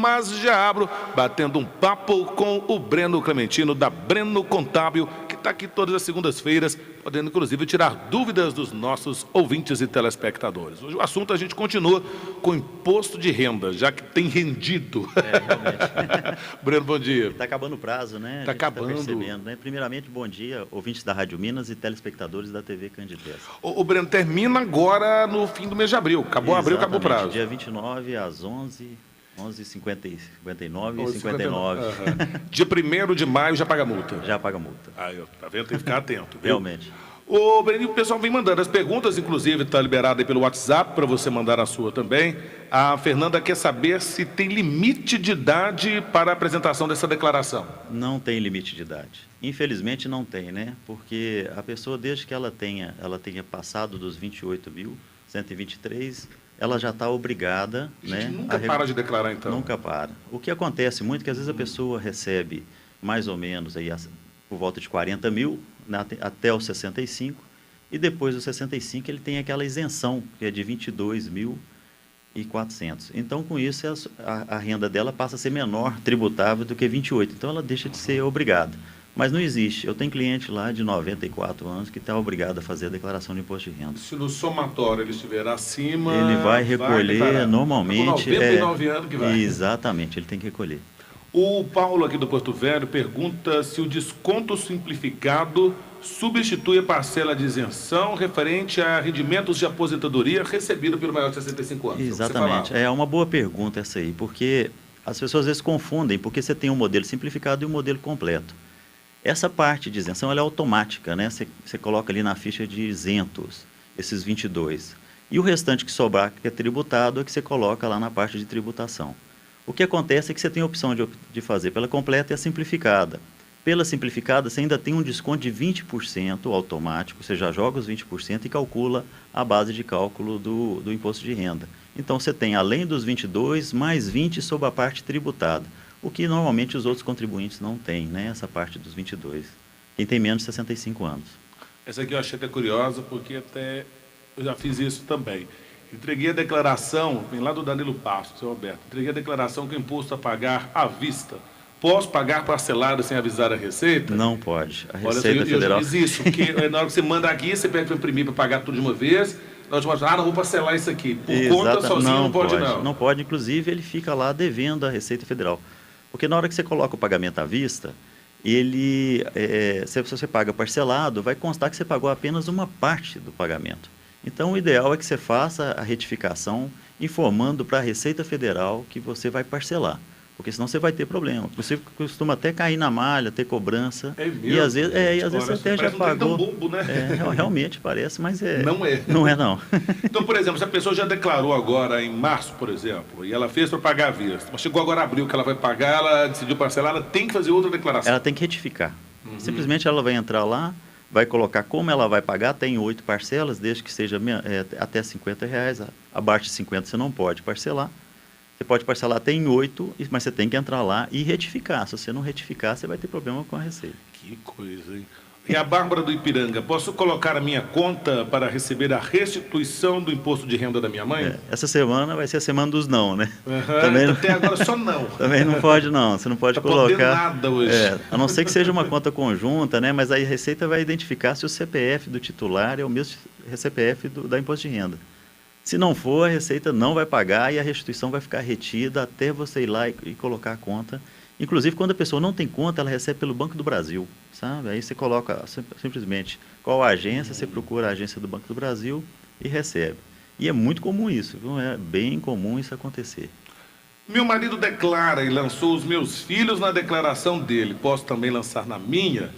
mas já abro batendo um papo com o Breno Clementino, da Breno Contábil, que está aqui todas as segundas-feiras, podendo inclusive tirar dúvidas dos nossos ouvintes e telespectadores. Hoje o assunto a gente continua com imposto de renda, já que tem rendido. Realmente. Breno, bom dia. Está acabando o prazo, né? Está acabando. Tá percebendo, né? Primeiramente, bom dia, ouvintes da Rádio Minas e telespectadores da TV Candidez. O Breno, termina agora no fim do mês de abril. Acabou abril, acabou o prazo. Dia 29 às 11h59 e 59. Dia 1º de maio já paga multa. Já paga multa. Aí, tá vendo? Tem que ficar atento. Viu? Realmente. O Breno, o pessoal vem mandando as perguntas, inclusive está liberado aí pelo WhatsApp para você mandar a sua também. A Fernanda quer saber se tem limite de idade para a apresentação dessa declaração. Não tem limite de idade. Infelizmente não tem, né? Porque a pessoa, desde que ela tenha passado dos 28.123, ela já está obrigada, né? Nunca para de declarar, então? Nunca para. O que acontece muito é que às vezes a pessoa recebe mais ou menos aí, por volta de 40 mil, né, até os 65, e depois dos 65 ele tem aquela isenção, que é de 22.400. Então, com isso, a renda dela passa a ser menor, tributável, do que 28. Então, ela deixa de ser obrigada. Mas não existe. Eu tenho cliente lá de 94 anos que está obrigado a fazer a declaração de imposto de renda. Se no somatório ele estiver acima... Ele vai recolher normalmente... Com 99 anos que vai. Exatamente, ele tem que recolher. O Paulo, aqui do Porto Velho, pergunta se o desconto simplificado substitui a parcela de isenção referente a rendimentos de aposentadoria recebido pelo maior de 65 anos. Exatamente. É uma boa pergunta essa aí, porque as pessoas às vezes confundem, porque você tem um modelo simplificado e um modelo completo. Essa parte de isenção ela é automática, né? Você coloca ali na ficha de isentos, esses 22. E o restante que sobrar, que é tributado, é que você coloca lá na parte de tributação. O que acontece é que você tem a opção de fazer pela completa e a simplificada. Pela simplificada, você ainda tem um desconto de 20% automático, você já joga os 20% e calcula a base de cálculo do imposto de renda. Então, você tem, além dos 22, mais 20 sobre a parte tributada, o que normalmente os outros contribuintes não têm, né? Essa parte dos 22, quem tem menos de 65 anos. Essa aqui eu achei até curiosa, porque até eu já fiz isso também. Entreguei a declaração, vem lá do Danilo Passo, seu Roberto, entreguei a declaração com imposto a pagar à vista. Posso pagar parcelado sem avisar a Receita? Não pode. A Olha, Receita Federal... Eu já fiz isso, porque na hora que você manda aqui, você pede para imprimir para pagar tudo de uma vez, na última vez, não vou parcelar isso aqui. Por conta sozinho não pode não. Não pode, inclusive ele fica lá devendo a Receita Federal. Porque na hora que você coloca o pagamento à vista, se você paga parcelado, vai constar que você pagou apenas uma parte do pagamento. Então, o ideal é que você faça a retificação informando para a Receita Federal que você vai parcelar, porque senão você vai ter problema. Você costuma até cair na malha, ter cobrança. É mesmo? E às vezes você até já pagou. Bobo, né? Realmente parece, mas Não é. Não é, não. Então, por exemplo, se a pessoa já declarou agora em março, por exemplo, e ela fez para pagar à vista, mas chegou agora abril que ela vai pagar, ela decidiu parcelar, ela tem que fazer outra declaração. Ela tem que retificar. Simplesmente ela vai entrar lá, vai colocar como ela vai pagar, tem 8 parcelas, desde que seja até R$50, abaixo de 50 você não pode parcelar. Você pode parcelar até em 8, mas você tem que entrar lá e retificar. Se você não retificar, você vai ter problema com a Receita. Que coisa, hein? E a Bárbara do Ipiranga, posso colocar a minha conta para receber a restituição do imposto de renda da minha mãe? Essa semana vai ser a semana dos não, né? Também não... Até agora só não. Também não pode não, você não pode colocar... nada hoje. A não ser que seja uma conta conjunta, né? Mas aí a Receita vai identificar se o CPF do titular é o mesmo CPF da imposto de renda. Se não for, a Receita não vai pagar e a restituição vai ficar retida até você ir lá e colocar a conta. Inclusive, quando a pessoa não tem conta, ela recebe pelo Banco do Brasil, sabe? Aí você coloca simplesmente qual a agência, você procura a agência do Banco do Brasil e recebe. E é muito comum isso, viu? É bem comum isso acontecer. Meu marido declara e lançou os meus filhos na declaração dele. Posso também lançar na minha?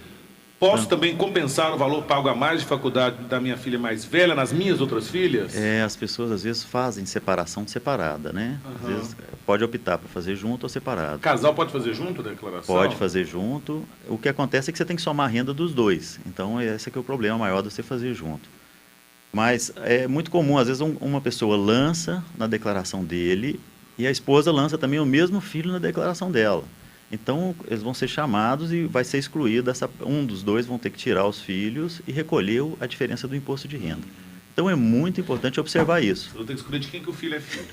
Posso também compensar o valor pago a mais de faculdade da minha filha mais velha nas minhas outras filhas? As pessoas às vezes fazem separação separada, né? Às vezes pode optar para fazer junto ou separado. Casal pode fazer junto a declaração? Pode fazer junto. O que acontece é que você tem que somar a renda dos dois. Então, esse é que é o problema maior de você fazer junto. Mas é muito comum, às vezes uma pessoa lança na declaração dele e a esposa lança também o mesmo filho na declaração dela. Então, eles vão ser chamados e vai ser excluído, um dos dois vão ter que tirar os filhos e recolher a diferença do imposto de renda. Então é muito importante observar isso. Eu tenho que descobrir de quem que o filho é filho.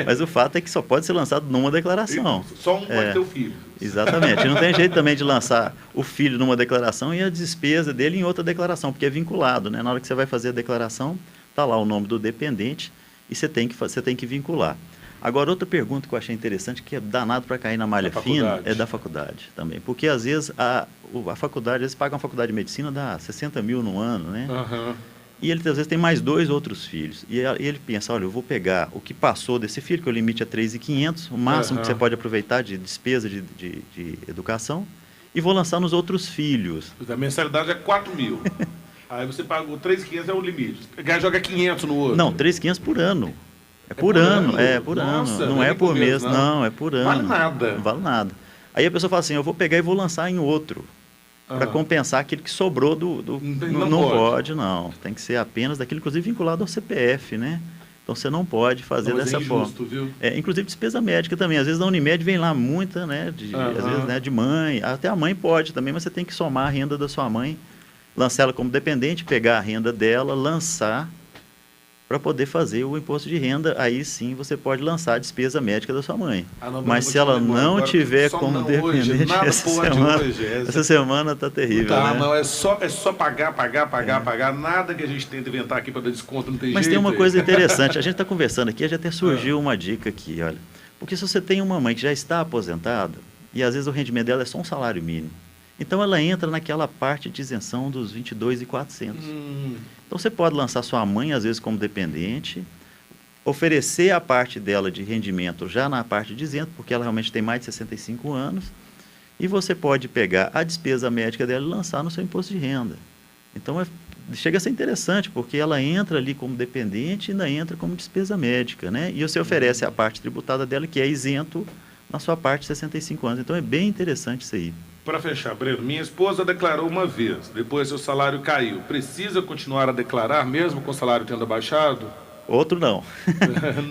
Mas o fato é que só pode ser lançado numa declaração. Só um pode ter o filho. Exatamente. E não tem jeito também de lançar o filho numa declaração e a despesa dele em outra declaração, porque é vinculado, né? Na hora que você vai fazer a declaração, está lá o nome do dependente e você tem que vincular. Agora, outra pergunta que eu achei interessante, que é danado para cair na malha fina, é da faculdade também. Porque, às vezes, a faculdade, às vezes paga uma faculdade de medicina, dá 60 mil no ano, né? Uhum. E ele, às vezes, tem mais 2 outros filhos. E ele pensa, olha, eu vou pegar o que passou desse filho, que o limite é 3.500, o máximo que você pode aproveitar de despesa de educação, e vou lançar nos outros filhos. A mensalidade é 4 mil. Aí você pagou 3.500 é o limite. Pegar e joga 500 no outro. Não, 3.500 por ano. É por ano, é por Nossa, ano. Não é por mês, não. não, é por ano. Vale nada. Não vale nada. Aí a pessoa fala assim, eu vou pegar e vou lançar em outro, para compensar aquilo que sobrou Não pode, não. Tem que ser apenas daquilo, inclusive, vinculado ao CPF, né? Então, você não pode fazer dessa injusto, forma. Viu? Inclusive, despesa médica também. Às vezes, na Unimed vem lá muita, né? Às vezes, né, de mãe. Até a mãe pode também, mas você tem que somar a renda da sua mãe, lançar ela como dependente, pegar a renda dela, lançar para poder fazer o imposto de renda, aí sim você pode lançar a despesa médica da sua mãe. Mas se ela não tiver como dependente, essa semana está terrível. Tá, né? Não, é só pagar, nada que a gente tenta inventar aqui para dar desconto, não tem Mas jeito. tem uma coisa interessante, a gente está conversando aqui, já até surgiu uma dica aqui, olha. Porque se você tem uma mãe que já está aposentada, e às vezes o rendimento dela é só um salário mínimo, então ela entra naquela parte de isenção dos 22.400. Então você pode lançar sua mãe, às vezes, como dependente, oferecer a parte dela de rendimento já na parte de isento, porque ela realmente tem mais de 65 anos, e você pode pegar a despesa médica dela e lançar no seu imposto de renda. Então chega a ser interessante, porque ela entra ali como dependente e ainda entra como despesa médica, né? E você oferece a parte tributada dela, que é isento na sua parte de 65 anos. Então é bem interessante isso aí. Para fechar, Breno, minha esposa declarou uma vez, depois seu salário caiu. Precisa continuar a declarar, mesmo com o salário tendo baixado? Outro não.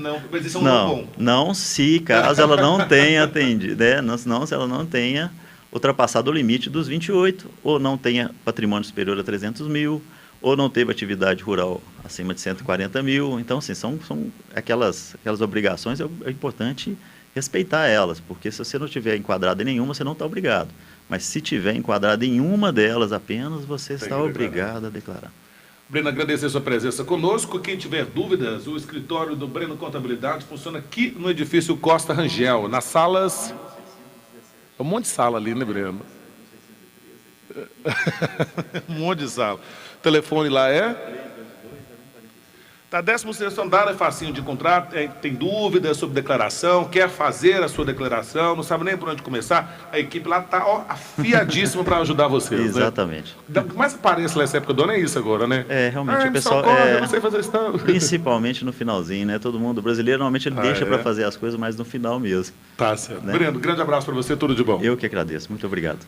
Não, mas isso é um não bom. Não, se caso ela não tenha atendido, né? Não, se ela não tenha ultrapassado o limite dos 28, ou não tenha patrimônio superior a 300 mil, ou não teve atividade rural acima de 140 mil. Então, assim, são aquelas obrigações, é importante respeitar elas, porque se você não estiver enquadrado em nenhuma, você não está obrigado. Mas se tiver enquadrado em uma delas apenas, você está obrigado a declarar. Breno, agradecer a sua presença conosco. Quem tiver dúvidas, o escritório do Breno Contabilidade funciona aqui no edifício Costa Rangel, nas salas... Um monte de sala ali, né, Breno? Um monte de sala. O telefone lá é... Tá, 16º andar, é facinho de encontrar, tem dúvidas sobre declaração, quer fazer a sua declaração, não sabe nem por onde começar, a equipe lá está afiadíssima para ajudar você. Exatamente. Né? O que mais aparece nessa época do ano é isso agora, né? Realmente o pessoal... eu não sei fazer isso não. Principalmente no finalzinho, né? Todo mundo brasileiro, normalmente ele deixa para fazer as coisas, mas no final mesmo. Tá certo. Né? Breno, grande abraço para você, tudo de bom. Eu que agradeço, muito obrigado.